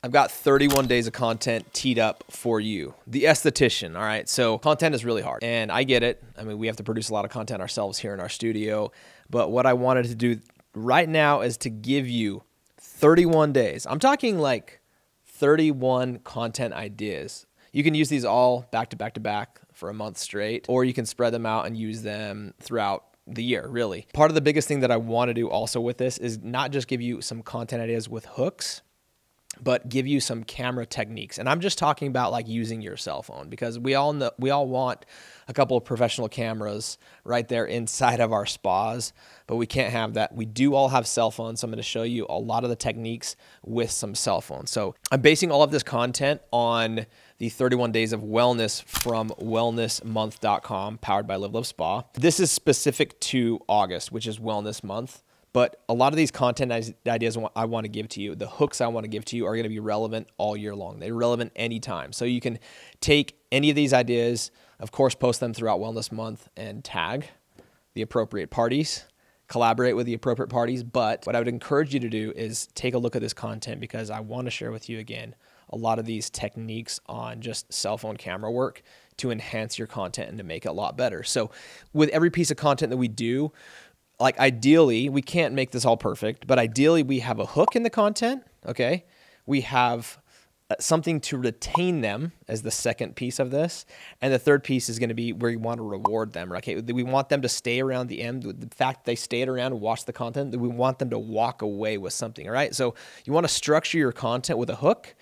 I've got 31 days of content teed up for you. The esthetician, all right? So content is really hard, and I get it. I mean, we have to produce a lot of content ourselves here in our studio, but what I wanted to do right now is to give you 31 days. I'm talking like 31 content ideas. You can use these all back to back to back for a month straight, or you can spread them out and use them throughout the year, really. Part of the biggest thing that I want to do also with this is not just give you some content ideas with hooks, but give you some camera techniques. And I'm just talking about like using your cell phone, because we all want a couple of professional cameras right there inside of our spas, but we can't have that. We do all have cell phones. So I'm going to show you a lot of the techniques with some cell phones. So I'm basing all of this content on the 31 days of wellness from wellnessmonth.com, powered by Live Love Spa. This is specific to August, which is wellness month. But a lot of these content ideas I want to give to you, the hooks I want to give to you, are going to be relevant all year long. They're relevant anytime. So you can take any of these ideas, of course, post them throughout Wellness Month and tag the appropriate parties, collaborate with the appropriate parties. But what I would encourage you to do is take a look at this content, because I want to share with you again a lot of these techniques on just cell phone camera work to enhance your content and to make it a lot better. So with every piece of content that we do, like ideally, we can't make this all perfect, but ideally we have a hook in the content, okay? We have something to retain them as the second piece of this. And the third piece is going to be where you want to reward them, right? Okay, we want them to stay around the end. The fact they stayed around and watched the content, we want them to walk away with something, all right? So you want to structure your content with a hook.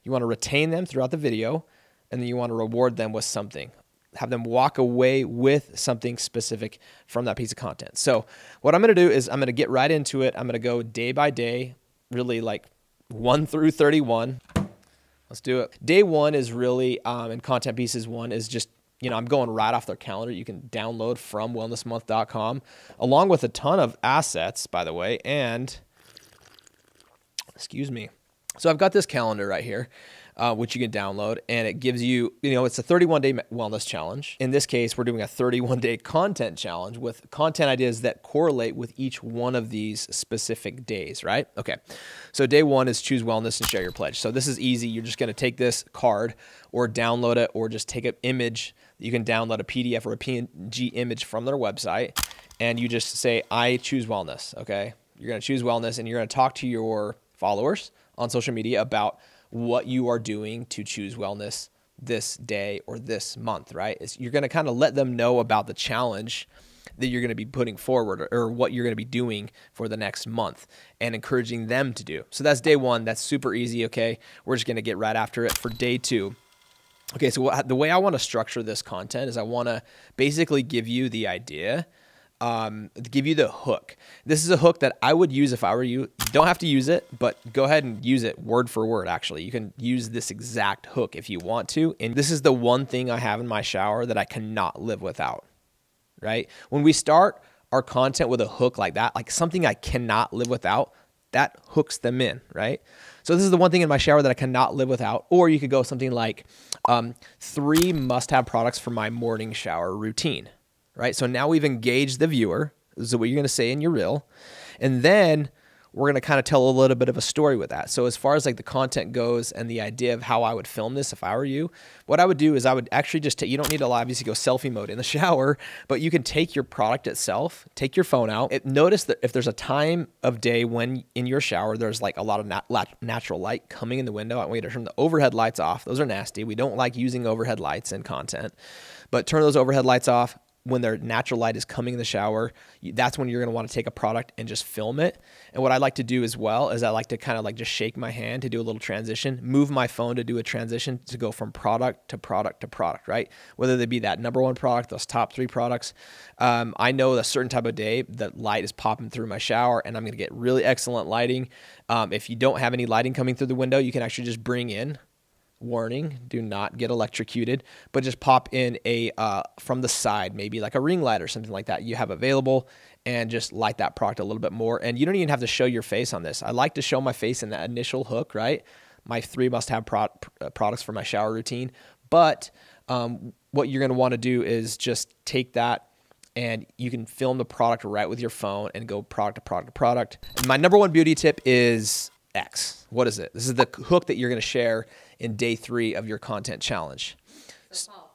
You want to retain them throughout the video, and then you want to reward them with something. Have them walk away with something specific from that piece of content. So what I'm going to do is I'm going to get right into it. I'm going to go day by day, really like 1 through 31. Let's do it. Day 1 is really, and content pieces 1 is just, I'm going right off their calendar. You can download from wellnessmonth.com, along with a ton of assets, by the way. And, excuse me. So I've got this calendar right here, which you can download, and it gives you, it's a 31-day wellness challenge. In this case, we're doing a 31-day content challenge with content ideas that correlate with each one of these specific days, right? Okay, so day 1 is choose wellness and share your pledge. So this is easy. You're just going to take this card or download it, or just take an image. You can download a PDF or a PNG image from their website, and you just say, I choose wellness, okay? You're going to choose wellness, and you're going to talk to your followers on social media about what you are doing to choose wellness this day or this month, right? You're going to kind of let them know about the challenge that you're going to be putting forward, or what you're going to be doing for the next month, and encouraging them to do. So that's day 1. That's super easy, okay? We're just going to get right after it for day 2. Okay, so the way I want to structure this content is I want to basically give you the idea, give you the hook. This is a hook that I would use if I were you. You don't have to use it, but go ahead and use it word for word, actually. You can use this exact hook if you want to. And this is the one thing I have in my shower that I cannot live without, right? When we start our content with a hook like that, like something I cannot live without, that hooks them in, right? So this is the one thing in my shower that I cannot live without. Or you could go something like 3 must-have products for my morning shower routine. Right? So now we've engaged the viewer. This is what you're going to say in your reel. And then we're going to kind of tell a little bit of a story with that. So as far as like the content goes and the idea of how I would film this if I were you, what I would do is I would actually just you don't need to obviously go selfie mode in the shower, but you can take your product itself, take your phone out. Notice that if there's a time of day when in your shower, there's like a lot of natural light coming in the window. I want you to turn the overhead lights off. Those are nasty. We don't like using overhead lights in content, but turn those overhead lights off. When their natural light is coming in the shower, that's when you're going to want to take a product and just film it. And what I like to do as well is I like to kind of like just shake my hand to do a little transition, move my phone to do a transition to go from product to product to product, right? Whether they be that number 1 product, those top 3 products. I know a certain type of day that light is popping through my shower, and I'm going to get really excellent lighting. If you don't have any lighting coming through the window, you can actually just bring in, warning, do not get electrocuted, but just pop in a from the side, maybe like a ring light or something like that you have available, and just light that product a little bit more. And you don't even have to show your face on this. I like to show my face in that initial hook, right? My 3 must-have products for my shower routine. But what you're going to want to do is just take that, and you can film the product right with your phone and go product to product to product. And my number 1 beauty tip is X. What is it? This is the hook that you're going to share in day 3 of your content challenge. So Paul,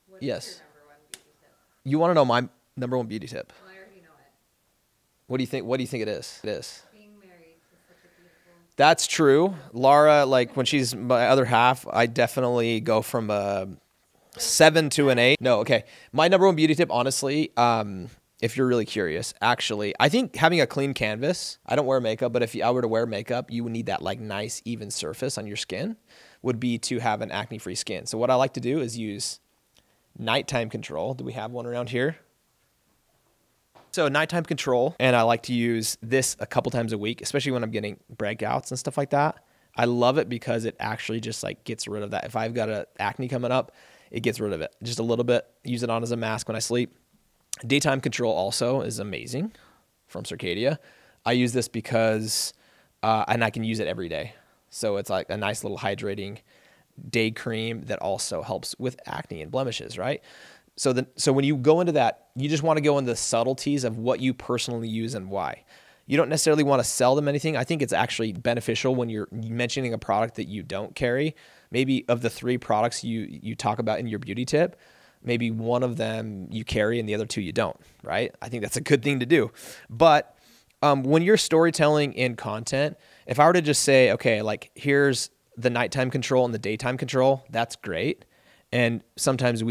what Yes. is your number one beauty tip? You want to know my number 1 beauty tip? Well, I already know it. What do you think? What do you think it is? It is. Being married to such a beautiful. That's true. Laura, like when she's my other half, I definitely go from a 7 to an 8. No, okay. My number 1 beauty tip, honestly, if you're really curious, actually, I think having a clean canvas, I don't wear makeup, but if I were to wear makeup, you would need that like nice, even surface on your skin, would be to have an acne-free skin. So what I like to do is use nighttime control. Do we have one around here? So nighttime control, and I like to use this a couple times a week, especially when I'm getting breakouts and stuff like that. I love it because it actually just like gets rid of that. If I've got a acne coming up, it gets rid of it. Just a little bit, use it on as a mask when I sleep. Daytime control also is amazing from Circadia. I use this because, and I can use it every day. So it's like a nice little hydrating day cream that also helps with acne and blemishes, right? So when you go into that, you just want to go into the subtleties of what you personally use and why. You don't necessarily want to sell them anything. I think it's actually beneficial when you're mentioning a product that you don't carry. Maybe of the 3 products you talk about in your beauty tip, maybe one of them you carry and the other 2 you don't, right? I think that's a good thing to do. But when you're storytelling in content, if I were to just say, okay, like here's the nighttime control and the daytime control, that's great. And sometimes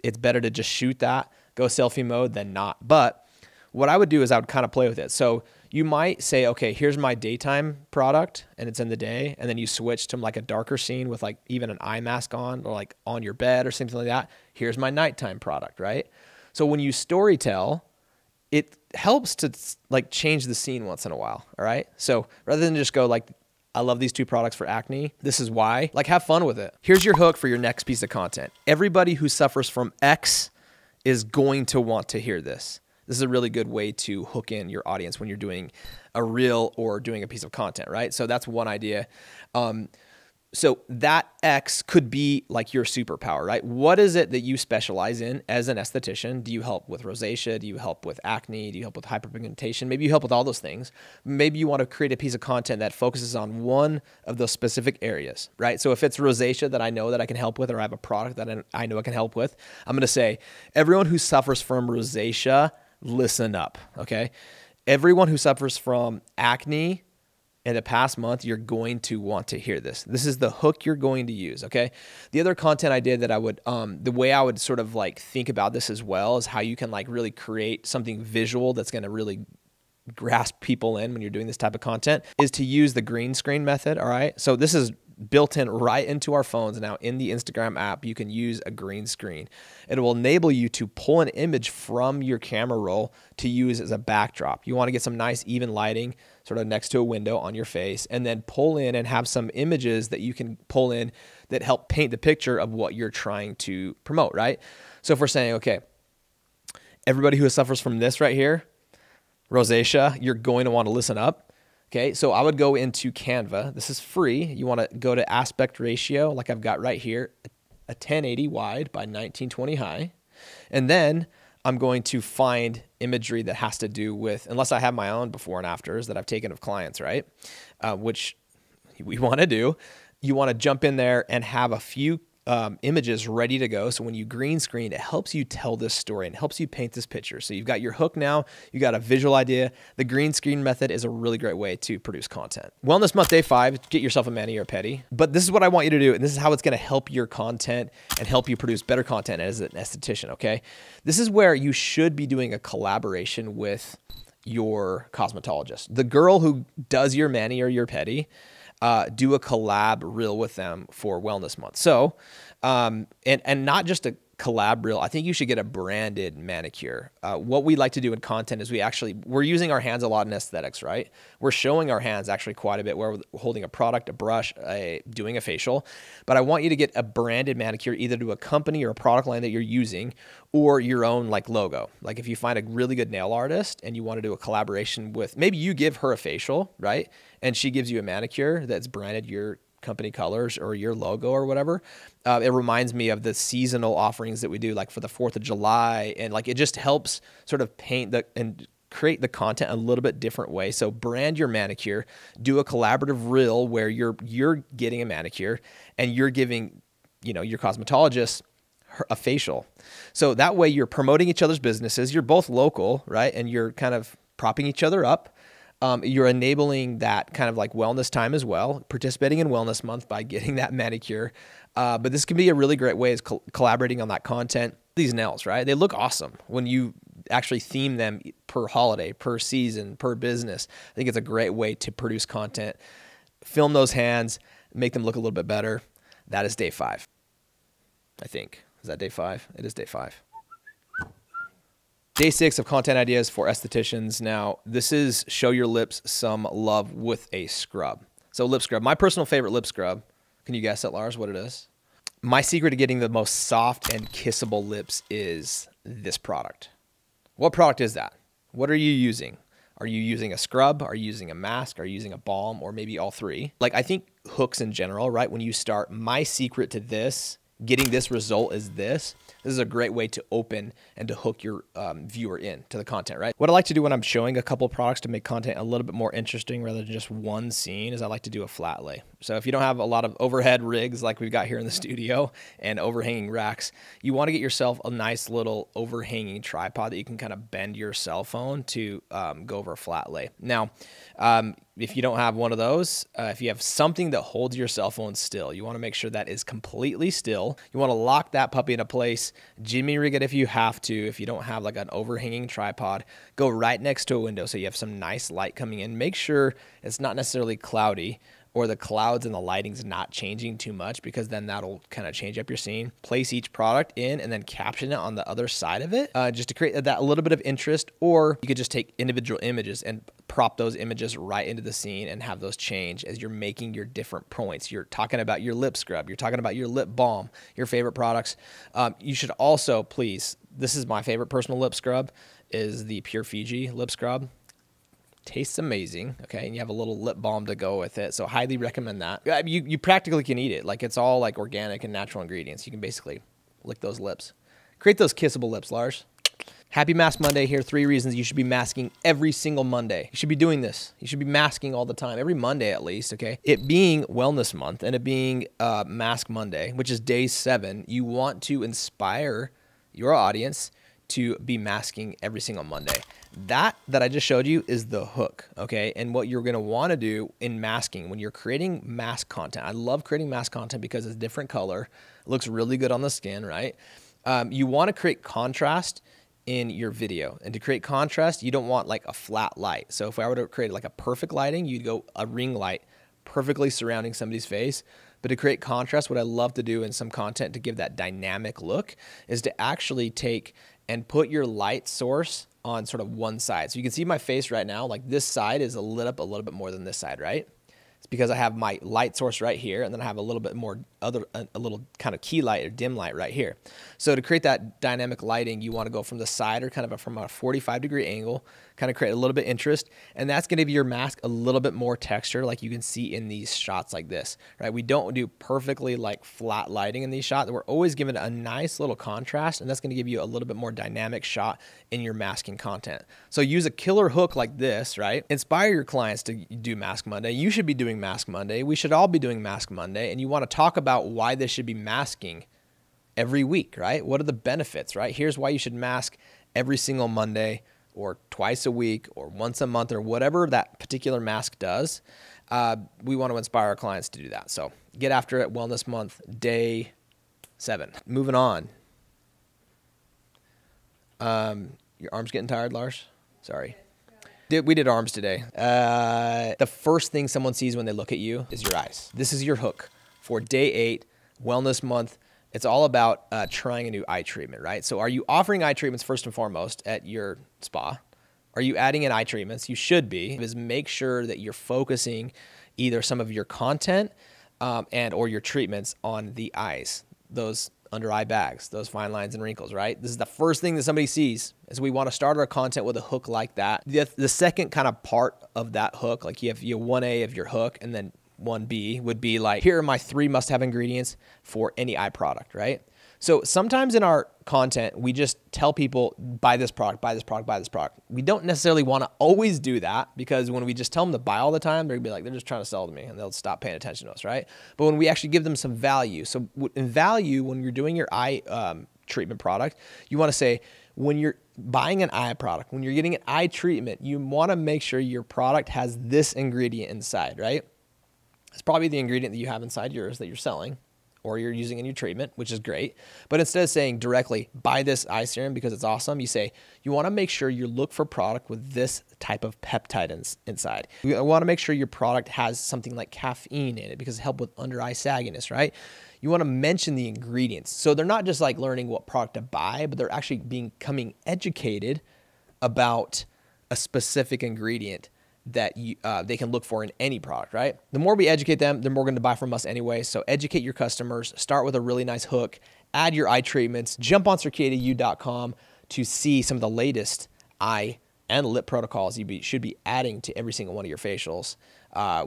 it's better to just shoot that, go selfie mode than not. But what I would do is I would kind of play with it. So you might say, okay, here's my daytime product and it's in the day. And then you switch to like a darker scene with like even an eye mask on or like on your bed or something like that. Here's my nighttime product, right? So when you storytell, it helps to like change the scene once in a while. All right. So rather than just go like, I love these 2 products for acne. This is why. Like, have fun with it. Here's your hook for your next piece of content. Everybody who suffers from X is going to want to hear this. This is a really good way to hook in your audience when you're doing a reel or doing a piece of content, right? So that's one idea. So that X could be like your superpower, right? What is it that you specialize in as an esthetician? Do you help with rosacea? Do you help with acne? Do you help with hyperpigmentation? Maybe you help with all those things. Maybe you want to create a piece of content that focuses on one of those specific areas, right? So if it's rosacea that I know that I can help with, or I have a product that I know I can help with, I'm going to say, everyone who suffers from rosacea, listen up, okay? Everyone who suffers from acne in the past month, you're going to want to hear this. This is the hook you're going to use, okay? The other content I did that I would, the way I would sort of like think about this as well is how you can like really create something visual that's going to really grasp people in when you're doing this type of content is to use the green screen method, all right? So this is built in right into our phones now. In the Instagram app, you can use a green screen. It will enable you to pull an image from your camera roll to use as a backdrop. You want to get some nice even lighting sort of next to a window on your face, and then pull in and have some images that you can pull in that help paint the picture of what you're trying to promote, right? So if we're saying, okay, everybody who suffers from this right here, rosacea, you're going to want to listen up. Okay, so I would go into Canva. This is free. You want to go to aspect ratio, like I've got right here, a 1080 wide by 1920 high. And then I'm going to find imagery that has to do with, unless I have my own before and afters that I've taken of clients, right? Which we want to do. You want to jump in there and have a few images ready to go. So when you green screen, it helps you tell this story and helps you paint this picture. So you've got your hook now, you got a visual idea. The green screen method is a really great way to produce content. Wellness Month Day 5, get yourself a mani or a pedi. But this is what I want you to do, and this is how it's going to help your content and help you produce better content as an esthetician, okay? This is where you should be doing a collaboration with your cosmetologist. The girl who does your mani or your pedi, do a collab reel with them for Wellness Month. So, and not just a collab reel, I think you should get a branded manicure. What we like to do in content is we're using our hands a lot in aesthetics, right? We're showing our hands actually quite a bit where we're holding a product, a brush, doing a facial. But I want you to get a branded manicure either to a company or a product line that you're using or your own like logo. Like if you find a really good nail artist and you want to do a collaboration with, maybe you give her a facial, right? And she gives you a manicure that's branded your company colors or your logo or whatever. It reminds me of the seasonal offerings that we do like for the 4th of July. And like, it just helps sort of paint and create the content a little bit different way. So brand your manicure, do a collaborative reel where you're getting a manicure and you're giving, your cosmetologist a facial. So that way you're promoting each other's businesses. You're both local, right? And you're kind of propping each other up. You're enabling that kind of like wellness time as well, participating in Wellness Month by getting that manicure. But this can be a really great way is collaborating on that content. These nails, right? They look awesome when you actually theme them per holiday, per season, per business. I think it's a great way to produce content, film those hands, make them look a little bit better. That is day 5, I think. Is that day 5? It is day 5. Day 6 of content ideas for estheticians. Now, this is show your lips some love with a scrub. So lip scrub, my personal favorite lip scrub. Can you guess it, Lars, what it is? My secret to getting the most soft and kissable lips is this product. What product is that? What are you using? Are you using a scrub? Are you using a mask? Are you using a balm? Or maybe all 3? Like, I think hooks in general, right? When you start, my secret to this, getting this result is this. This is a great way to open and to hook your viewer in to the content, right? What I like to do when I'm showing a couple of products to make content a little bit more interesting rather than just one scene is I like to do a flat lay. So if you don't have a lot of overhead rigs like we've got here in the studio and overhanging racks, you want to get yourself a nice little overhanging tripod that you can kind of bend your cell phone to go over a flat lay. Now, if you don't have one of those, if you have something that holds your cell phone still, you want to make sure that is completely still. You want to lock that puppy into place, jimmy rig it if you have to. If you don't have like an overhanging tripod, go right next to a window so you have some nice light coming in. Make sure it's not necessarily cloudy or the clouds and the lighting's not changing too much, because then that'll kind of change up your scene. Place each product in and then caption it on the other side of it, just to create that a little bit of interest. Or you could just take individual images and prop those images right into the scene and have those change as you're making your different points. You're talking about your lip scrub, you're talking about your lip balm, your favorite products. You should also, please, this is my favorite personal lip scrub, is the Pure Fiji lip scrub. Tastes amazing, okay, and you have a little lip balm to go with it, so highly recommend that. You practically can eat it. Like, it's all like organic and natural ingredients. You can basically lick those lips. Create those kissable lips, Lars. Happy Mask Monday here. 3 reasons you should be masking every single Monday. You should be doing this. You should be masking all the time, every Monday at least, okay? It being Wellness Month and it being Mask Monday, which is day 7, you want to inspire your audience to be masking every single Monday. That I just showed you is the hook, okay? And what you're gonna wanna do in masking, when you're creating mask content, I love creating mask content because it's different color, it looks really good on the skin, right? You wanna create contrast in your video. And to create contrast, you don't want like a flat light. So if I were to create like a perfect lighting, you'd go a ring light perfectly surrounding somebody's face. But to create contrast, what I love to do in some content to give that dynamic look is to actually take and put your light source on sort of one side. So you can see my face right now, like this side is lit up a little bit more than this side, right? It's because I have my light source right here, and then I have a little bit more a little kind of key light or dim light right here. So to create that dynamic lighting, you want to go from the side or kind of from a 45-degree angle, kind of create a little bit of interest, and that's going to give your mask a little bit more texture, like you can see in these shots like this, right? We don't do perfectly like flat lighting in these shots. We're always giving it a nice little contrast, and that's going to give you a little bit more dynamic shot in your masking content. So use a killer hook like this, right? Inspire your clients to do Mask Monday. You should be doing Mask Monday. We should all be doing Mask Monday, and you want to talk about why they should be masking every week, right? What are the benefits, right? Here's why you should mask every single Monday, or twice a week, or once a month, or whatever that particular mask does. We want to inspire our clients to do that. So get after it. Wellness Month, day 7. Moving on. Your arm's getting tired, Lars? Sorry. We did arms today. The first thing someone sees when they look at you is your eyes. This is your hook for day 8, Wellness Month. It's all about trying a new eye treatment, right? So are you offering eye treatments first and foremost at your spa? Are you adding in eye treatments? You should be. Is make sure that you're focusing either some of your content and or your treatments on the eyes, those under eye bags, those fine lines and wrinkles, right? This is the first thing that somebody sees, is we want to start our content with a hook like that. The second kind of part of that hook, like you have your 1A of your hook, and then 1B would be like, here are my 3 must-have ingredients for any eye product, right? So sometimes in our content, we just tell people, buy this product, buy this product, buy this product. We don't necessarily want to always do that, because when we just tell them to buy all the time, they're gonna be like, they're just trying to sell to me, and they'll stop paying attention to us, right? But when we actually give them some value, so in value, when you're doing your eye treatment product, you want to say, when you're buying an eye product, when you're getting an eye treatment, you want to make sure your product has this ingredient inside, right? It's probably the ingredient that you have inside yours that you're selling or you're using in your treatment, which is great. But instead of saying directly, buy this eye serum because it's awesome, you say, you want to make sure you look for product with this type of peptide inside. You want to make sure your product has something like caffeine in it because it helps with under eye sagginess, right? You want to mention the ingredients. So they're not just like learning what product to buy, but they're actually becoming educated about a specific ingredient that they can look for in any product, right? The more we educate them, the more going to buy from us anyway. So educate your customers, start with a really nice hook, add your eye treatments, jump on CircadiaU.com to see some of the latest eye and lip protocols you should be adding to every single one of your facials.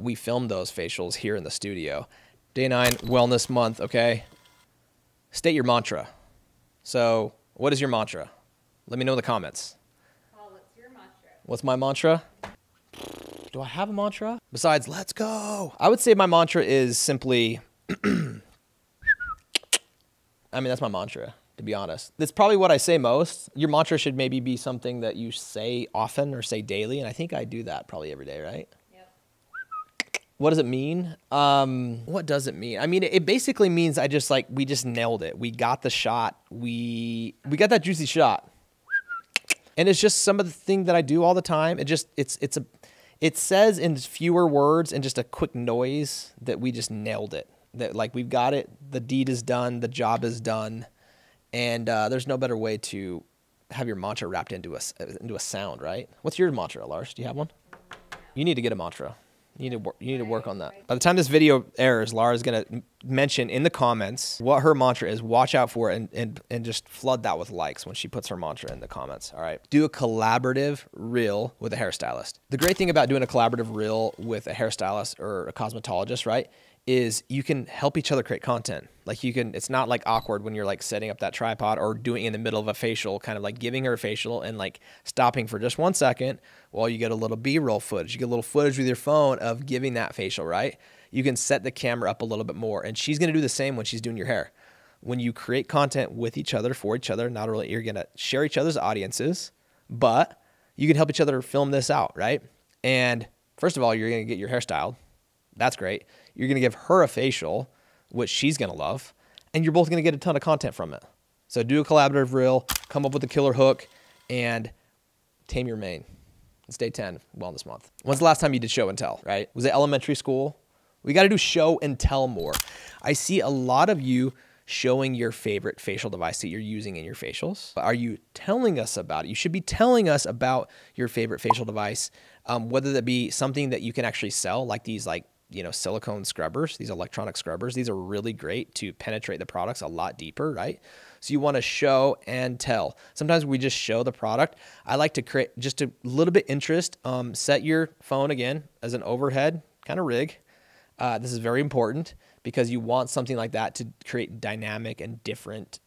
We filmed those facials here in the studio. Day 9, wellness month, okay? State your mantra. So what is your mantra? Let me know in the comments. Paul, what's your mantra? What's my mantra? Do I have a mantra? Besides, let's go. I would say my mantra is simply, that's my mantra, to be honest. That's probably what I say most. Your mantra should maybe be something that you say often or say daily, and I think I do that probably every day, right? Yep. What does it mean? What does it mean? I mean, it basically means we just nailed it. We got the shot. We got that juicy shot. And it's just some of the thing that I do all the time. It says in fewer words and just a quick noise that we just nailed it. That like we've got it. The deed is done. The job is done. And there's no better way to have your mantra wrapped into a sound, right? What's your mantra, Lars? Do you have one? You need to get a mantra. You need to work on that. By the time this video airs, Laura's going to mention in the comments what her mantra is. Watch out for it and just flood that with likes when she puts her mantra in the comments. All right. Do a collaborative reel with a hairstylist. The great thing about doing a collaborative reel with a hairstylist or a cosmetologist, right, is you can help each other create content. Like it's not like awkward when you're like setting up that tripod or doing it in the middle of a facial, kind of like giving her a facial and like stopping for just 1 second while you get a little B-roll footage. You get a little footage with your phone of giving that facial, right? You can set the camera up a little bit more, and she's going to do the same when she's doing your hair. When you create content with each other, for each other, not only you're going to share each other's audiences, but you can help each other film this out, right? And first of all, you're going to get your hair styled. That's great. You're going to give her a facial, which she's going to love, and you're both going to get a ton of content from it. So do a collaborative reel, come up with a killer hook, and tame your mane. It's day 10, wellness month. When's the last time you did show and tell, right? Was it elementary school? We got to do show and tell more. I see a lot of you showing your favorite facial device that you're using in your facials. Are you telling us about it? You should be telling us about your favorite facial device, whether that be something that you can actually sell, like these silicone scrubbers, these electronic scrubbers. These are really great to penetrate the products a lot deeper, right? So you want to show and tell. Sometimes we just show the product. I like to create just a little bit interest. Set your phone again as an overhead kind of rig. This is very important because you want something like that to create dynamic and different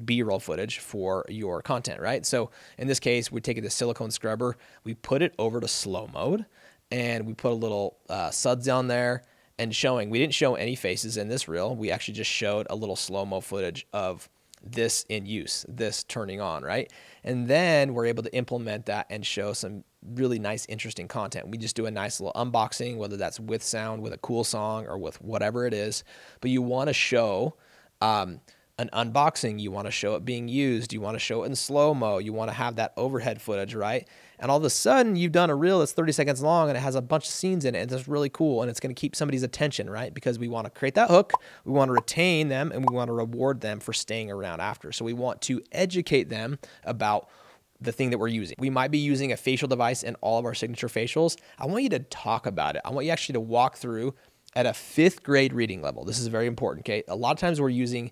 B-roll footage for your content, right? So in this case, we take the silicone scrubber, we put it over to slow mode, and we put a little suds down there and showing. We didn't show any faces in this reel. We actually just showed a little slow-mo footage of this in use, this turning on, right? And then we're able to implement that and show some really nice, interesting content. We just do a nice little unboxing, whether that's with sound, with a cool song, or with whatever it is. But you want to show an unboxing. You want to show it being used. You want to show it in slow-mo. You want to have that overhead footage, right? And all of a sudden, you've done a reel that's 30 seconds long, and it has a bunch of scenes in it, and it's really cool, and it's going to keep somebody's attention, right? Because we want to create that hook, we want to retain them, and we want to reward them for staying around after. So we want to educate them about the thing that we're using. We might be using a facial device in all of our signature facials. I want you to talk about it. I want you actually to walk through at a 5th grade reading level. This is very important, okay? A lot of times we're using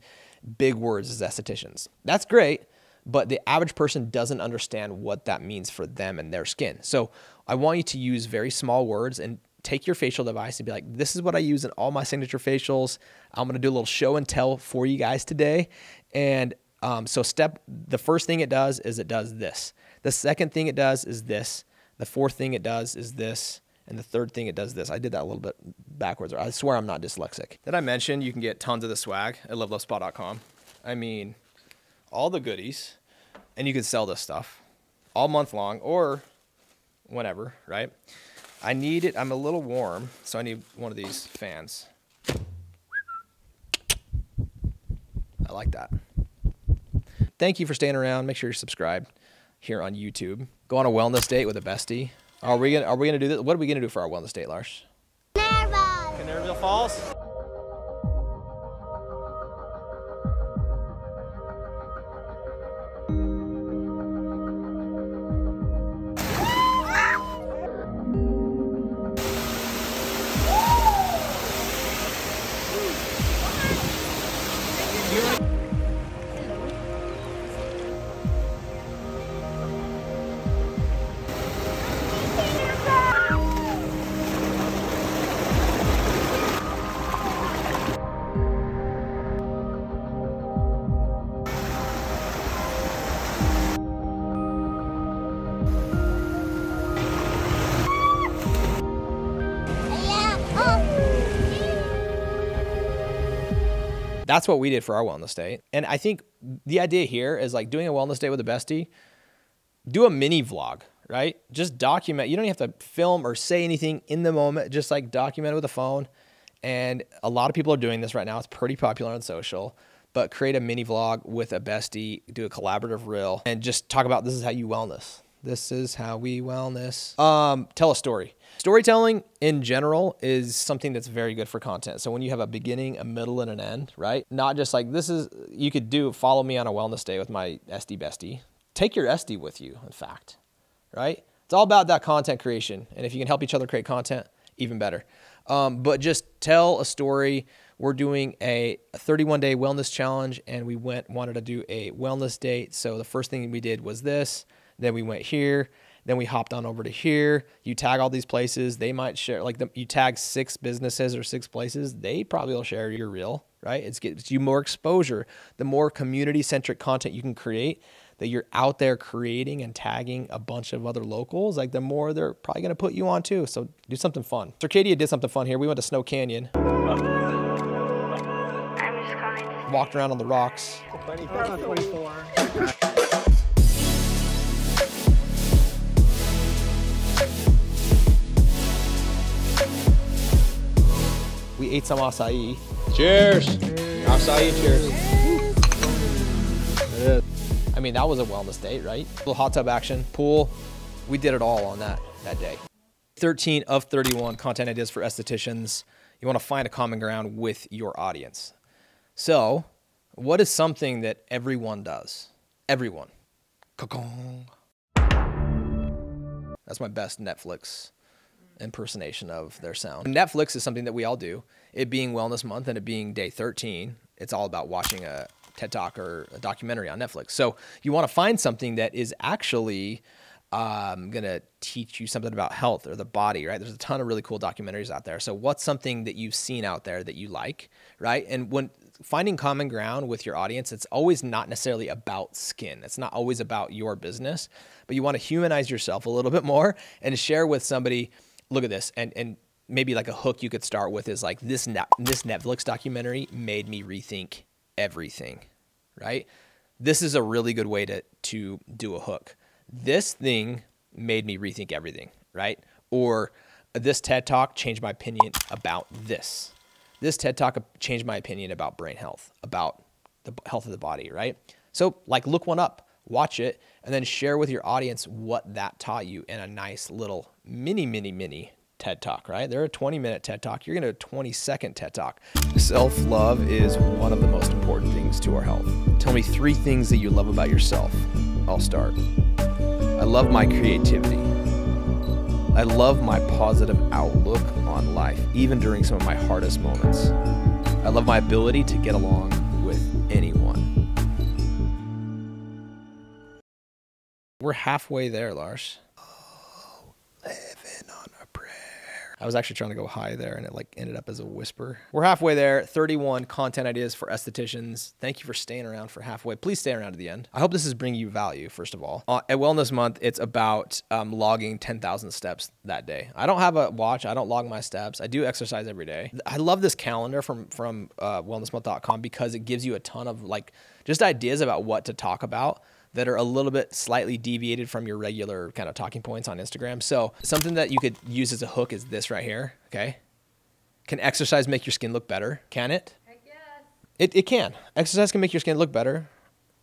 big words as estheticians. That's great, but the average person doesn't understand what that means for them and their skin. So I want you to use very small words and take your facial device and be like, this is what I use in all my signature facials. I'm going to do a little show and tell for you guys today. And So the first thing it does is it does this. The second thing it does is this. The fourth thing it does is this. And the third thing it does this. I did that a little bit backwards. I swear I'm not dyslexic. Did I mention you can get tons of the swag at lovelovespa.com? I mean, all the goodies. And you can sell this stuff all month long or whenever, right? I need it. I'm a little warm, so I need one of these fans. I like that. Thank you for staying around. Make sure you're subscribed here on YouTube. Go on a wellness date with a bestie. Are we gonna do this? What are we gonna do for our wellness date, Lars? Canaryville Falls. That's what we did for our wellness date. And I think the idea here is like doing a wellness date with a bestie, do a mini vlog, right? Just document. You don't even have to film or say anything in the moment. Just like document it with a phone. And a lot of people are doing this right now. It's pretty popular on social. But create a mini vlog with a bestie, do a collaborative reel, and just talk about this is how you wellness. This is how we wellness. Tell a story. Storytelling in general is something that's very good for content. So when you have a beginning, a middle, and an end, right? Not just like you could follow me on a wellness day with my SD bestie. Take your SD with you, in fact, right? It's all about that content creation. And if you can help each other create content, even better. But just tell a story. We're doing a 31-day wellness challenge, and we wanted to do a wellness date. So the first thing we did was this. Then we went here. Then we hopped on over to here. You tag all these places. They might share, you tag 6 businesses or 6 places. They probably will share your reel, right? It gets you more exposure. The more community-centric content you can create, that you're out there creating and tagging a bunch of other locals, the more they're probably going to put you on too. So do something fun. Circadia did something fun here. We went to Snow Canyon. Walked around on the rocks. 24. We ate some acai. Cheers. Acai, cheers. I mean, that was a wellness date, right? A little hot tub action, pool. We did it all on that day. 13 of 31 content ideas for estheticians. You want to find a common ground with your audience. So, what is something that everyone does? Everyone. Ka-gong. That's my best Netflix impersonation of their sound. Netflix is something that we all do. It being Wellness Month and it being day 13, it's all about watching a TED Talk or a documentary on Netflix. So you want to find something that is actually going to teach you something about health or the body, right? There's a ton of really cool documentaries out there. So what's something that you've seen out there that you like, right? And when finding common ground with your audience, it's always not necessarily about skin. It's not always about your business, but you want to humanize yourself a little bit more and share with somebody, look at this. And maybe like a hook you could start with is like this Netflix documentary made me rethink everything, right? This is a really good way to do a hook. This thing made me rethink everything, right? Or this TED Talk changed my opinion about this. This TED Talk changed my opinion about brain health, about the health of the body, right? So like look one up, watch it, and then share with your audience what that taught you in a nice little mini TED Talk, right? They're a 20-minute TED Talk. You're going to do a 20-second TED Talk. Self-love is one of the most important things to our health. Tell me 3 things that you love about yourself. I'll start. I love my creativity. I love my positive outlook on life, even during some of my hardest moments. I love my ability to get along with anyone. We're halfway there, Lars. Oh, living on a prayer. I was actually trying to go high there and it like ended up as a whisper. We're halfway there. 31 content ideas for estheticians. Thank you for staying around for halfway. Please stay around to the end. I hope this is bringing you value, first of all. At Wellness Month, it's about logging 10,000 steps that day. I don't have a watch. I don't log my steps. I do exercise every day. I love this calendar from wellnessmonth.com because it gives you a ton of like just ideas about what to talk about that are a little bit slightly deviated from your regular kind of talking points on Instagram. So something that you could use as a hook is this right here, okay? Can exercise make your skin look better? Can it? Heck yes. It can. Exercise can make your skin look better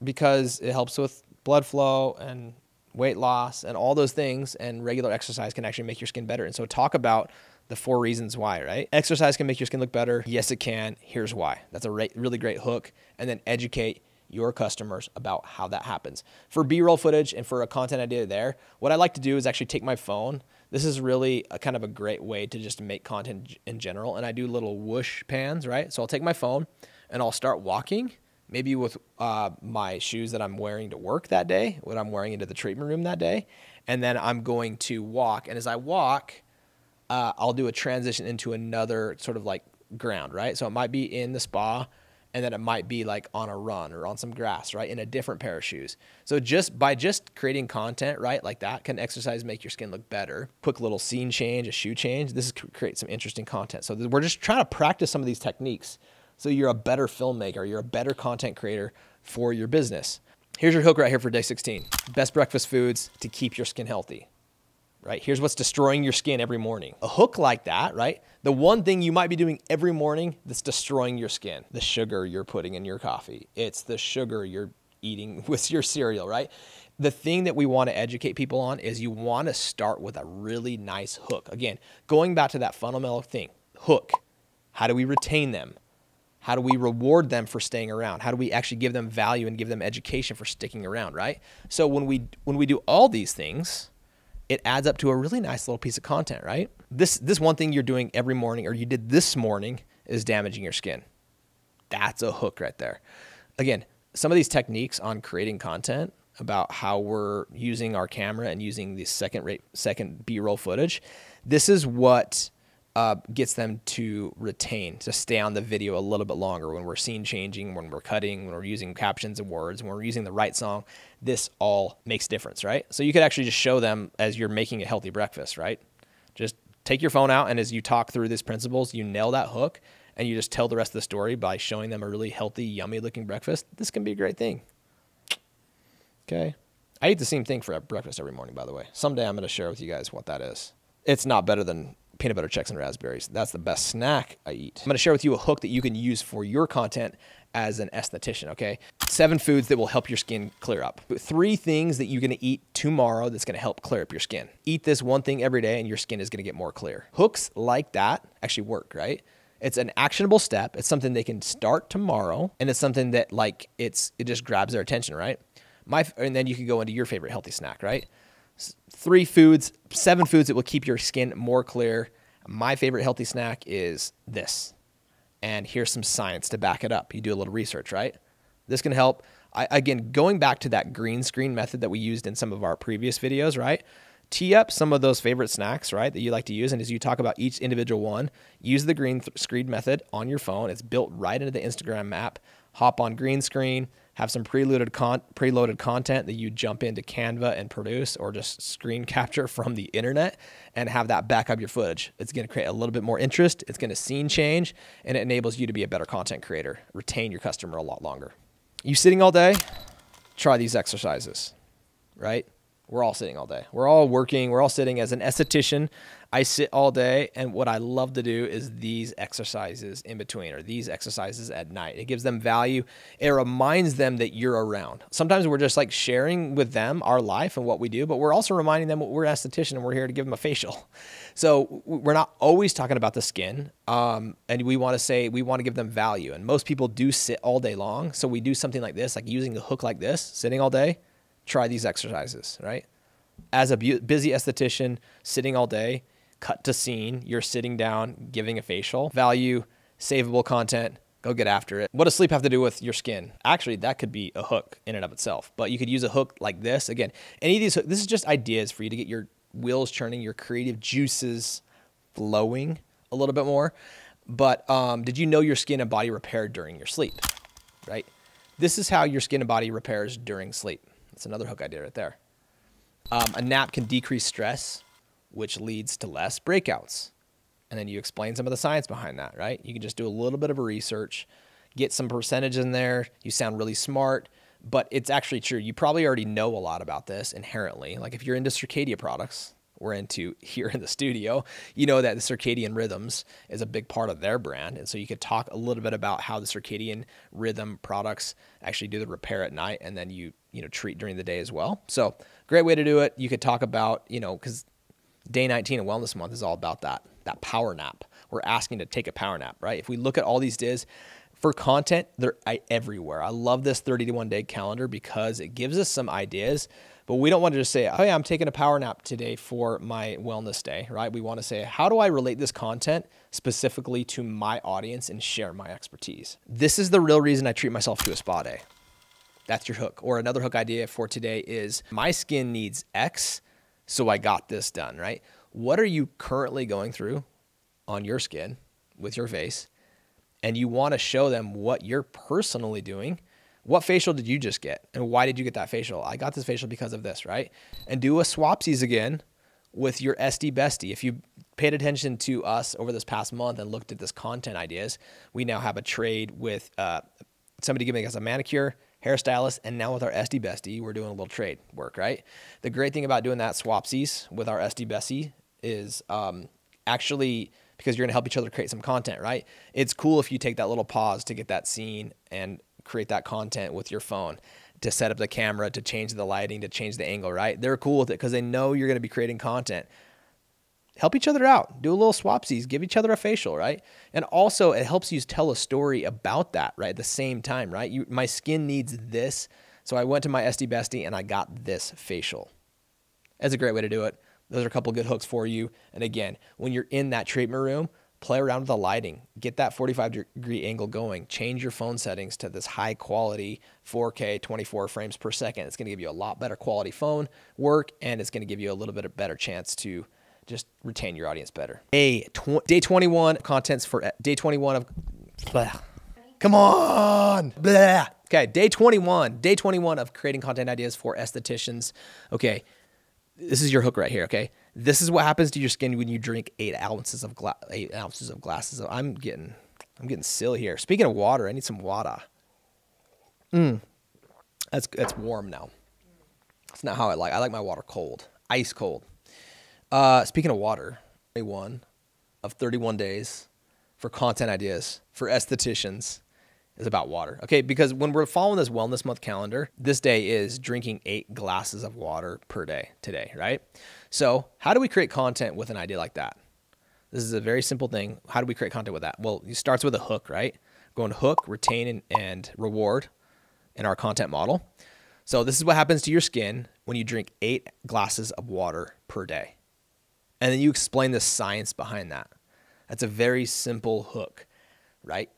because it helps with blood flow and weight loss and all those things, and regular exercise can actually make your skin better. And so talk about the 4 reasons why, right? Exercise can make your skin look better. Yes, it can. Here's why. That's a really great hook. And then educate your customers about how that happens. For B-roll footage and for a content idea there, what I like to do is actually take my phone. This is really a kind of a great way to just make content in general. And I do little whoosh pans, right? So I'll take my phone and I'll start walking, maybe with my shoes that I'm wearing to work that day, what I'm wearing into the treatment room that day. And then I'm going to walk. And as I walk, I'll do a transition into another sort of like ground, right? So it might be in the spa, and then it might be like on a run or on some grass, right? In a different pair of shoes. So by creating content, right, like that, can exercise make your skin look better. Quick little scene change, a shoe change. This is create some interesting content. So we're just trying to practice some of these techniques so you're a better filmmaker, you're a better content creator for your business. Here's your hook right here for day 16. Best breakfast foods to keep your skin healthy. Right? Here's what's destroying your skin every morning. A hook like that, right? The one thing you might be doing every morning that's destroying your skin, the sugar you're putting in your coffee. It's the sugar you're eating with your cereal, right? The thing that we want to educate people on is you want to start with a really nice hook. Again, going back to that fundamental thing, hook. How do we retain them? How do we reward them for staying around? How do we actually give them value and give them education for sticking around, right? So when we do all these things, it adds up to a really nice little piece of content, right? This one thing you're doing every morning or you did this morning is damaging your skin. That's a hook right there. Again, some of these techniques on creating content about how we're using our camera and using the second B-roll footage, this is what gets them to retain, to stay on the video a little bit longer when we're scene changing, when we're cutting, when we're using captions and words, when we're using the right song. This all makes difference, right? So you could actually just show them as you're making a healthy breakfast, right? Just take your phone out, and as you talk through these principles, you nail that hook, and you just tell the rest of the story by showing them a really healthy, yummy-looking breakfast. This can be a great thing. Okay? I eat the same thing for breakfast every morning, by the way. Someday I'm going to share with you guys what that is. It's not better than peanut butter Chex and raspberries. That's the best snack I eat. I'm going to share with you a hook that you can use for your content as an esthetician, okay? 7 foods that will help your skin clear up. 3 things that you're going to eat tomorrow that's going to help clear up your skin. Eat this one thing every day and your skin is going to get more clear. Hooks like that actually work, right? It's an actionable step. It's something they can start tomorrow, and it's something that like it just grabs their attention, right? And then you can go into your favorite healthy snack, right? 7 foods that will keep your skin more clear. My favorite healthy snack is this. And here's some science to back it up. You do a little research, right? This can help. Again, going back to that green screen method that we used in some of our previous videos, right? Tee up some of those favorite snacks, right, that you like to use. And as you talk about each individual one, use the green screen method on your phone. It's built right into the Instagram app. Hop on green screen, have some preloaded content that you jump into Canva and produce, or just screen capture from the internet and have that back up your footage. It's going to create a little bit more interest. It's going to scene change, and it enables you to be a better content creator, retain your customer a lot longer. You sitting all day? Try these exercises, right? We're all sitting all day. We're all working. We're all sitting. As an esthetician, I sit all day, and what I love to do is these exercises in between, or these exercises at night. It gives them value. It reminds them that you're around. Sometimes we're just like sharing with them our life and what we do, but we're also reminding them we're an esthetician and we're here to give them a facial. So we're not always talking about the skin, and we want to give them value. And most people do sit all day long, so we do something like this, like using a hook like this, sitting all day. Try these exercises, right? As a busy esthetician, sitting all day, cut to scene, you're sitting down, giving a facial. Value, savable content, go get after it. What does sleep have to do with your skin? Actually, that could be a hook in and of itself, but you could use a hook like this. Again, any of these, this is just ideas for you to get your wheels churning, your creative juices flowing a little bit more. But did you know your skin and body repair during your sleep, right? This is how your skin and body repairs during sleep. That's another hook idea right there. A nap can decrease stress, which leads to less breakouts. And then you explain some of the science behind that, right? You can just do a little bit of a research, get some percentage in there. You sound really smart, but it's actually true. You probably already know a lot about this inherently. Like if you're into Circadia products, we're into here in the studio, you know that the circadian rhythms is a big part of their brand. And so you could talk a little bit about how the circadian rhythm products actually do the repair at night, and then you treat during the day as well. So great way to do it. You could talk about, because day 19 of Wellness Month is all about that power nap. We're asking to take a power nap, right? If we look at all these days for content, they're everywhere. I love this 31 day calendar because it gives us some ideas. But we don't want to just say, oh yeah, I'm taking a power nap today for my wellness day, right? We want to say, how do I relate this content specifically to my audience and share my expertise? This is the real reason I treat myself to a spa day. That's your hook. Or another hook idea for today is my skin needs X, so I got this done, right? What are you currently going through on your skin with your face? And you want to show them what you're personally doing. What facial did you just get? And why did you get that facial? I got this facial because of this, right? And do a swapsies again with your SD bestie. If you paid attention to us over this past month and looked at this content ideas, we now have a trade with somebody giving us a manicure, hairstylist, and now with our SD bestie, we're doing a little trade work, right? The great thing about doing that swapsies with our SD bestie is actually, because you're going to help each other create some content, right? It's cool if you take that little pause to get that scene and create that content with your phone, to set up the camera, to change the lighting, to change the angle, right? They're cool with it because they know you're going to be creating content. Help each other out. Do a little swapsies. Give each other a facial, right? And also, it helps you tell a story about that, right? At the same time, right? My skin needs this, so I went to my SD bestie and I got this facial. That's a great way to do it. Those are a couple of good hooks for you. And again, when you're in that treatment room, play around with the lighting, get that 45-degree angle going, change your phone settings to this high quality 4K 24 frames per second. It's going to give you a lot better quality phone work, and it's going to give you a little bit of better chance to just retain your audience better. Day 21 contents for day 21 of, blah. Come on. Blah. Okay. Day 21 of creating content ideas for estheticians. Okay. This is your hook right here, okay? This is what happens to your skin when you drink 8 ounces of glasses. I'm getting silly here. Speaking of water, I need some water. That's warm now. It's not how I like my water cold, ice cold. Speaking of water, day 1 of 31 days for content ideas for estheticians is about water. Okay, because when we're following this Wellness Month calendar, this day is drinking 8 glasses of water per day today, right? So how do we create content with an idea like that? This is a very simple thing. How do we create content with that? Well, it starts with a hook, right? Going to hook, retain, and reward in our content model. So this is what happens to your skin when you drink 8 glasses of water per day. And then you explain the science behind that. That's a very simple hook, right?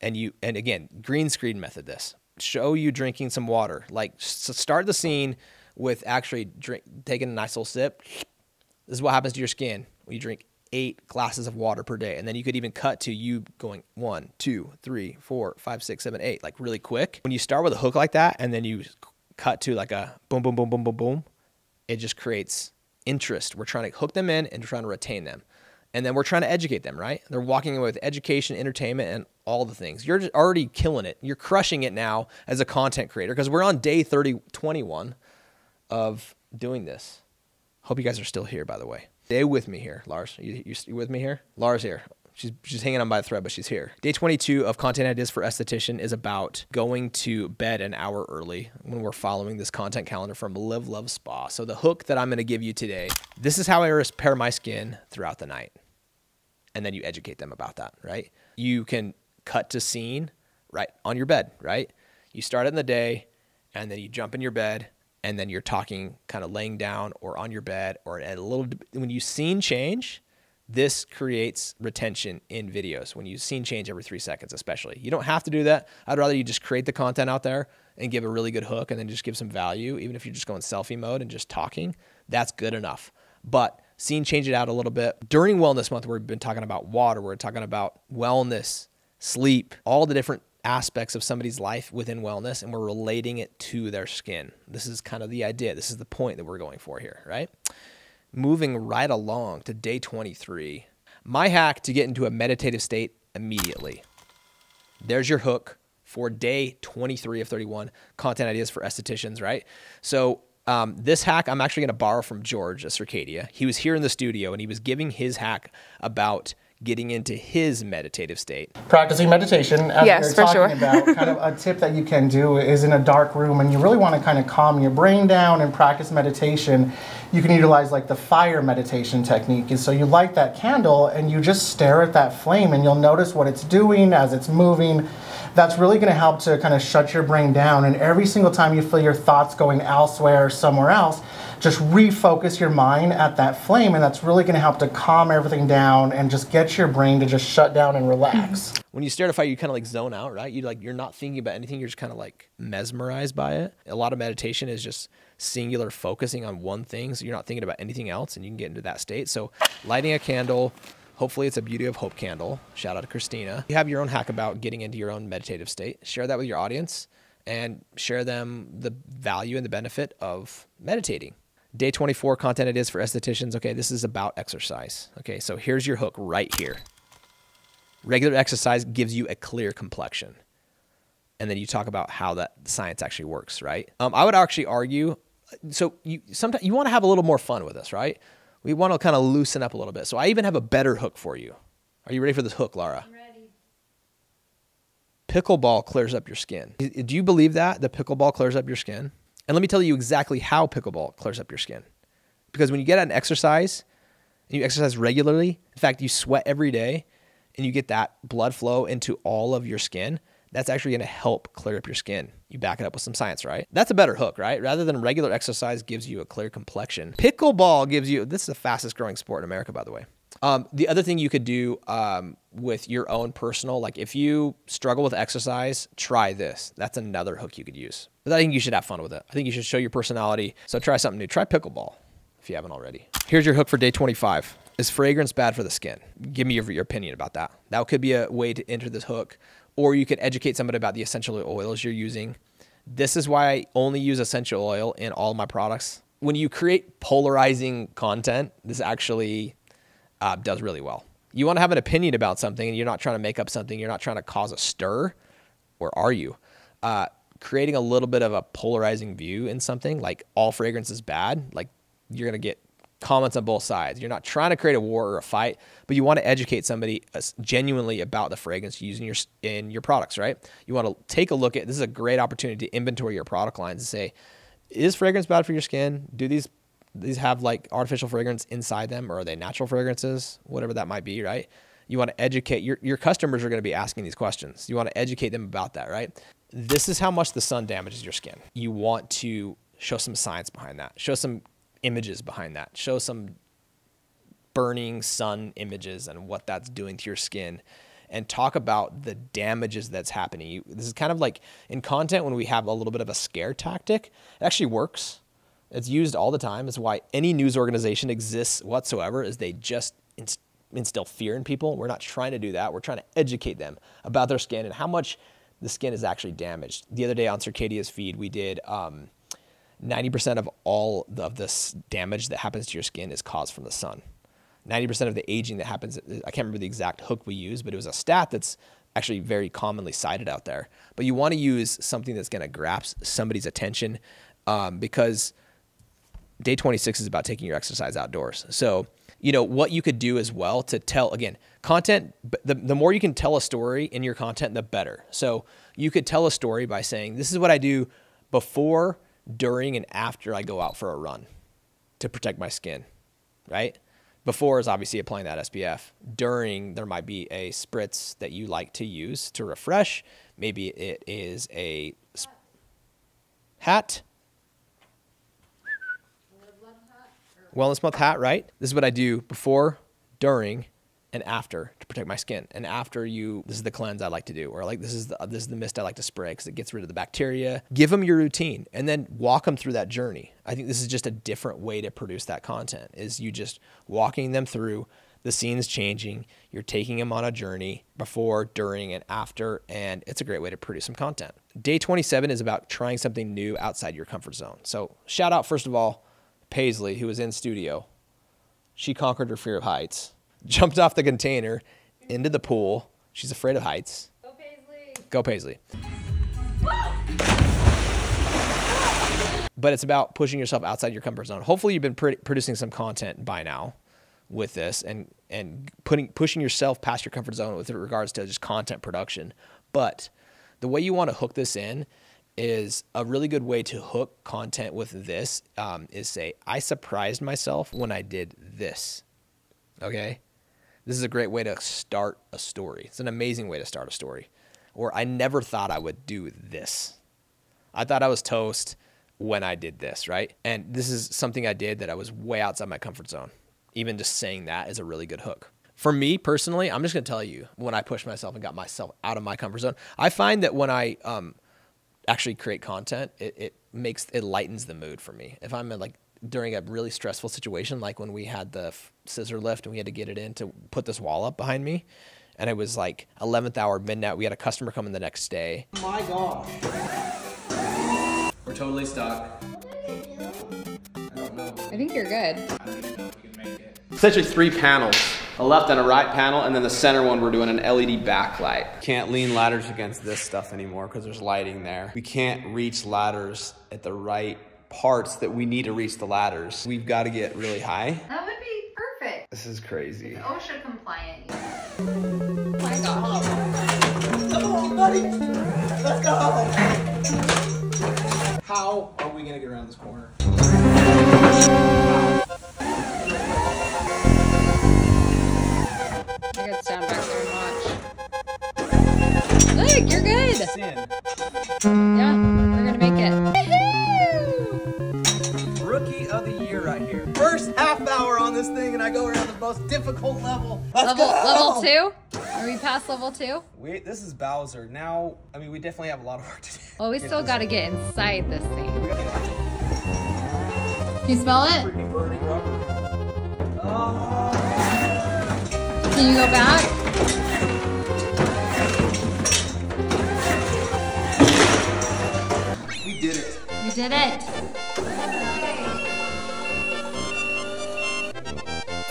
And again, green screen method this. Show you drinking some water. Like, start the scene with actually taking a nice little sip. This is what happens to your skin when you drink 8 glasses of water per day. And then you could even cut to you going 1, 2, 3, 4, 5, 6, 7, 8, like really quick. When you start with a hook like that and then you cut to like a boom, boom, boom, boom, boom, boom, it just creates interest. We're trying to hook them in and trying to retain them. And then we're trying to educate them, right? They're walking away with education, entertainment, and all the things. You're just already killing it. You're crushing it now as a content creator because we're on day 21 of doing this. Hope you guys are still here, by the way. Stay with me here, Lars. You with me here? Lars here. She's hanging on by a thread, but she's here. Day 22 of Content Ideas for Esthetician is about going to bed an hour early when we're following this content calendar from Live Love Spa. So the hook that I'm going to give you today, this is how I repair my skin throughout the night. And then you educate them about that, right? You can cut to scene right on your bed, right? You start it in the day and then you jump in your bed and then you're talking kind of laying down or on your bed or at a little, when you scene change, this creates retention in videos when you scene change every 3 seconds, especially. You don't have to do that. I'd rather you just create the content out there and give a really good hook and then just give some value. Even if you're just going selfie mode and just talking, that's good enough. But seen change it out a little bit. During Wellness Month, we've been talking about water. We're talking about wellness, sleep, all the different aspects of somebody's life within wellness, and we're relating it to their skin. This is kind of the idea. This is the point that we're going for here, right? Moving right along to day 23. My hack to get into a meditative state immediately. There's your hook for day 23 of 31, content ideas for estheticians, right? So this hack, I'm actually going to borrow from George at Circadia. He was here in the studio and he was giving his hack about getting into his meditative state. Practicing meditation, as Yes, we for were sure. talking about, kind of a tip that you can do is in a dark room and you really want to kind of calm your brain down and practice meditation, you can utilize like the fire meditation technique. And so you light that candle and you just stare at that flame and you'll notice what it's doing as it's moving. That's really going to help to kind of shut your brain down. And every single time you feel your thoughts going elsewhere or somewhere else, just refocus your mind at that flame, and that's really going to help to calm everything down and just get your brain to just shut down and relax. When you stare at a fire, you kind of like zone out, right? You're not thinking about anything. You're just kind of like mesmerized by it. A lot of meditation is just singular focusing on one thing. So you're not thinking about anything else and you can get into that state. So lighting a candle, hopefully it's a Beauty of Hope candle. Shout out to Christina. You have your own hack about getting into your own meditative state. Share that with your audience and share them the value and the benefit of meditating. Day 24, content ideas for estheticians. Okay, this is about exercise. Okay, so here's your hook right here. Regular exercise gives you a clear complexion. And then you talk about how that science actually works, right? I would actually argue, so sometimes you want to have a little more fun with this, right? We want to kind of loosen up a little bit. So I even have a better hook for you. Are you ready for this hook, Laura? I'm ready. Pickleball clears up your skin. Do you believe that? The pickleball clears up your skin? And let me tell you exactly how pickleball clears up your skin. Because when you get an exercise, and you exercise regularly, in fact, you sweat every day, and you get that blood flow into all of your skin, that's actually going to help clear up your skin. You back it up with some science, right? That's a better hook, right? Rather than regular exercise gives you a clear complexion. Pickleball gives you, this is the fastest growing sport in America, by the way. The other thing you could do with your own personal, like if you struggle with exercise, try this. That's another hook you could use. But I think you should have fun with it. I think you should show your personality. So try something new. Try pickleball if you haven't already. Here's your hook for day 25. Is fragrance bad for the skin? Give me your opinion about that. That could be a way to enter this hook. Or you could educate somebody about the essential oils you're using. This is why I only use essential oil in all my products. When you create polarizing content, this actually does really well. You want to have an opinion about something and you're not trying to make up something. You're not trying to cause a stir, or are you? Creating a little bit of a polarizing view in something, like all fragrance is bad, like you're going to get comments on both sides. You're not trying to create a war or a fight, but you want to educate somebody genuinely about the fragrance you use in your products, right? You want to take a look at, this is a great opportunity to inventory your product lines and say, is fragrance bad for your skin? Do these have like artificial fragrance inside them, or are they natural fragrances? Whatever that might be, right? You want to educate, your customers are going to be asking these questions. You want to educate them about that, right? This is how much the sun damages your skin. You want to show some science behind that. Show some images behind that. Show some burning sun images and what that's doing to your skin, and talk about the damages that's happening. This is kind of like in content when we have a little bit of a scare tactic. It actually works. It's used all the time. It's why any news organization exists whatsoever, is they just instill fear in people. We're not trying to do that. We're trying to educate them about their skin and how much the skin is actually damaged. The other day on Circadia's feed, we did 90% of all of this damage that happens to your skin is caused from the sun. 90% of the aging that happens, I can't remember the exact hook we used, but it was a stat that's actually very commonly cited out there. But you want to use something that's going to grasp somebody's attention, because day 26 is about taking your exercise outdoors. So, you know, what you could do as well to tell, again, content, the more you can tell a story in your content, the better. So you could tell a story by saying, this is what I do before, during, and after I go out for a run to protect my skin, right? Before is obviously applying that SPF. During, there might be a spritz that you like to use to refresh. Maybe it is a hat. Wellness Month hat, right? This is what I do before, during, and after to protect my skin. And after you, this is the cleanse I like to do, or like this is the mist I like to spray because it gets rid of the bacteria. Give them your routine and then walk them through that journey. I think this is just a different way to produce that content, is you just walking them through the scenes changing. You're taking them on a journey before, during, and after, and it's a great way to produce some content. Day 27 is about trying something new outside your comfort zone. So shout out, first of all, Paisley, who was in studio. She conquered her fear of heights, jumped off the container into the pool. She's afraid of heights. Go Paisley. Go Paisley. But it's about pushing yourself outside your comfort zone. Hopefully you've been producing some content by now with this and pushing yourself past your comfort zone with regards to just content production. But the way you want to hook this in is a really good way to hook content with this is say, I surprised myself when I did this. Okay? This is a great way to start a story. It's an amazing way to start a story. Or I never thought I would do this. I thought I was toast when I did this, right? And this is something I did that I was way outside my comfort zone. Even just saying that is a really good hook. For me personally, I'm just gonna tell you, when I pushed myself and got myself out of my comfort zone, I find that when I actually create content, it lightens the mood for me. If I'm like during a really stressful situation, like when we had the scissor lift and we had to get it in to put this wall up behind me, and it was like 11th hour, midnight, we had a customer come in the next day. My gosh. We're totally stuck. I think you're good. Essentially 3 panels, a left and a right panel, and then the center one we're doing an LED backlight. Can't lean ladders against this stuff anymore because there's lighting there. We can't reach ladders at the right parts that we need to reach the ladders. We've got to get really high. That would be perfect. This is crazy. OSHA compliant. Oh my God. Come on, buddy. Let's go. How are we gonna get around this corner? I gotta stand back there and watch. Look, you're good. Yeah, we're gonna make it. Rookie of the year right here. First half hour on this thing and I go around the most difficult level. Let's go. Level 2? Are we past level 2? This is Bowser. Now, I mean, we definitely have a lot of work to do. Well, we still gotta get inside this thing. Can you smell it? Can you go back? We did it. You did it.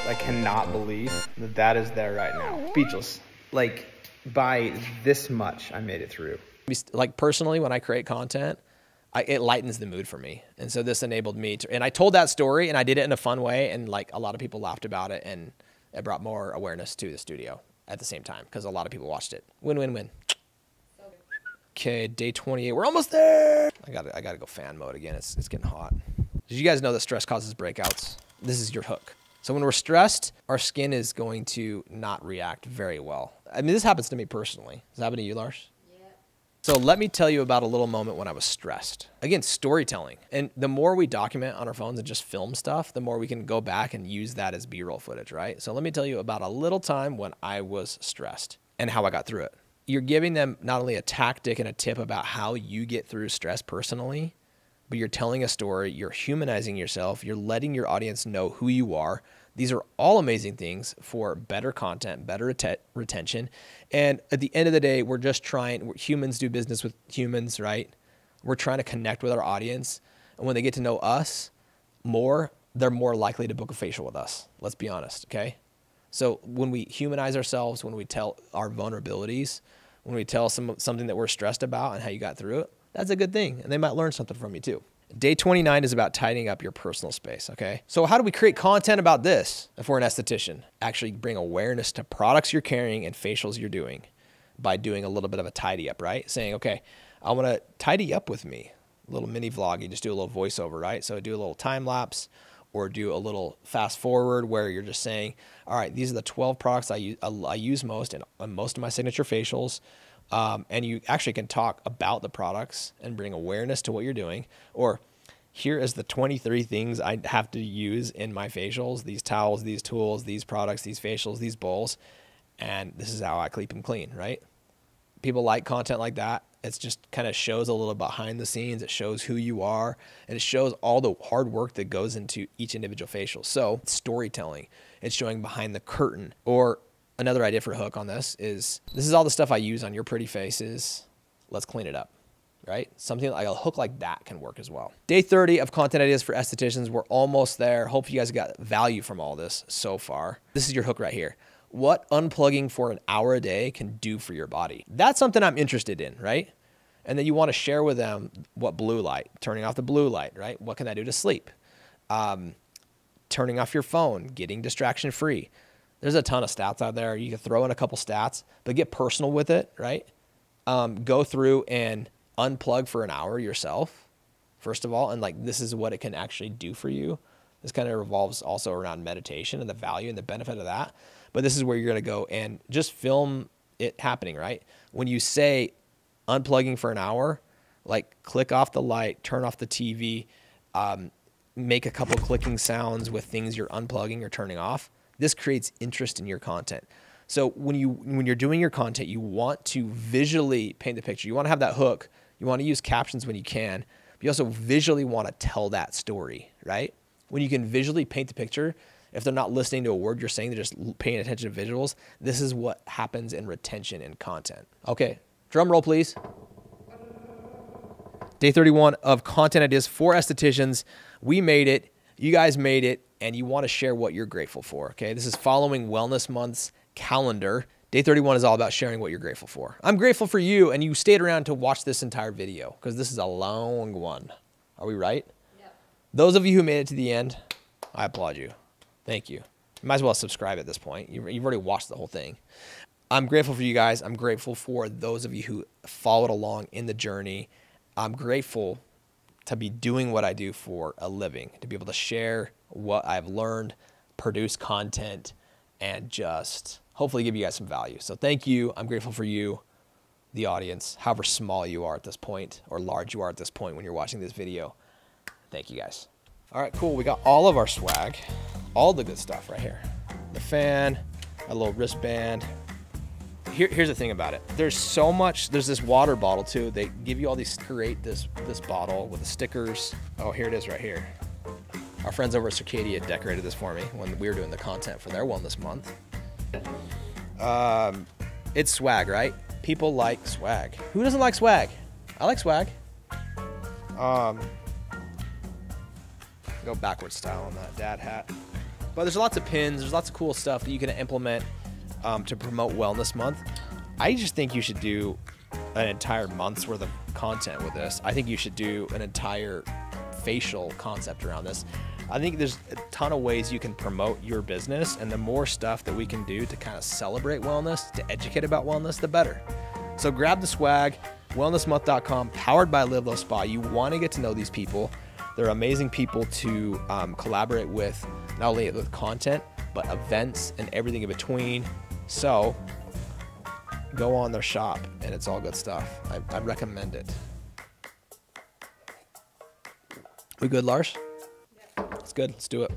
I cannot believe that that is there right now. Speechless. Like, by this much, I made it through. Like personally, when I create content, it lightens the mood for me. And so this enabled me to, and I told that story and I did it in a fun way. And like a lot of people laughed about it and it brought more awareness to the studio at the same time because a lot of people watched it. Win, win, win. Okay, day 28. We're almost there. I gotta go fan mode again. It's getting hot. Did you guys know that stress causes breakouts? This is your hook. So when we're stressed, our skin is going to not react very well. I mean, this happens to me personally. Does it happen to you, Lars? So let me tell you about a little moment when I was stressed. Again, storytelling. And the more we document on our phones and just film stuff, the more we can go back and use that as B-roll footage, right? So let me tell you about a little time when I was stressed and how I got through it. You're giving them not only a tactic and a tip about how you get through stress personally, but you're telling a story, you're humanizing yourself, you're letting your audience know who you are. These are all amazing things for better content, better retention. And at the end of the day, we're just trying, humans do business with humans, right? We're trying to connect with our audience. And when they get to know us more, they're more likely to book a facial with us. Let's be honest, okay? So when we humanize ourselves, when we tell our vulnerabilities, when we tell something that we're stressed about and how you got through it, that's a good thing. And they might learn something from you too. Day 29 is about tidying up your personal space, okay? So how do we create content about this if we're an esthetician? Actually bring awareness to products you're carrying and facials you're doing by doing a little bit of a tidy up, right? Saying, okay, I want to tidy up with me. A little mini vlog, you just do a little voiceover, right? So do a little time lapse or do a little fast forward where you're just saying, all right, these are the 12 products I use most in most of my signature facials. And you actually can talk about the products and bring awareness to what you're doing. Or here is the 23 things I have to use in my facials, these towels, these tools, these products, these facials, these bowls, and this is how I keep them clean, right? People like content like that. It's just kind of shows a little behind the scenes. It shows who you are, and it shows all the hard work that goes into each individual facial. So it's storytelling. It's showing behind the curtain. Or another idea for a hook on this is all the stuff I use on your pretty faces. Let's clean it up, right? Something like a hook like that can work as well. Day 30 of content ideas for estheticians. We're almost there. Hope you guys got value from all this so far. This is your hook right here. What unplugging for an hour a day can do for your body. That's something I'm interested in, right? And then you want to share with them what blue light, turning off the blue light, right? What can that do to sleep? Turning off your phone, getting distraction free. There's a ton of stats out there. You can throw in a couple stats, but get personal with it, right? Go through and unplug for an hour yourself, first of all. And like, this is what it can actually do for you. This kind of revolves also around meditation and the value and the benefit of that. But this is where you're going to go and just film it happening, right? When you say unplugging for an hour, like click off the light, turn off the TV, make a couple clicking sounds with things you're unplugging or turning off. This creates interest in your content. So when you're doing your content, you want to visually paint the picture. You want to have that hook. You want to use captions when you can. But you also visually want to tell that story, right? When you can visually paint the picture, if they're not listening to a word you're saying, they're just paying attention to visuals. This is what happens in retention in content. Okay, drum roll, please. Day 31 of content ideas for estheticians. We made it. You guys made it. And you want to share what you're grateful for. Okay, this is following Wellness Month's calendar. Day 31 is all about sharing what you're grateful for. I'm grateful for you, and you stayed around to watch this entire video because this is a long one. Are we right? Yep. Those of you who made it to the end, I applaud you. Thank you. You might as well subscribe at this point. You've already watched the whole thing. I'm grateful for you guys. I'm grateful for those of you who followed along in the journey. I'm grateful to be doing what I do for a living, to be able to share what I've learned, produce content, and just hopefully give you guys some value. So thank you. I'm grateful for you, the audience, however small you are at this point or large you are at this point when you're watching this video. Thank you guys. All right, cool. We got all of our swag, all the good stuff right here. The fan, a little wristband. Here's the thing about it. There's so much. There's this water bottle too. They give you all these, create this bottle with the stickers. Oh, here it is right here. Our friends over at Circadia decorated this for me when we were doing the content for their Wellness Month. It's swag, right? People like swag. Who doesn't like swag? I like swag. Go backwards style on that dad hat. But there's lots of pins. There's lots of cool stuff that you can implement to promote Wellness Month. I just think you should do an entire month's worth of content with this. I think you should do an entire facial concept around this. I think there's a ton of ways you can promote your business, and the more stuff that we can do to kind of celebrate wellness, to educate about wellness, the better. So grab the swag, wellnessmonth.com, powered by Live Low Spa. You want to get to know these people. They're amazing people to collaborate with, not only with content, but events and everything in between. So go on their shop, and it's all good stuff. I recommend it. We good, Lars? Yeah. It's good. Let's do it.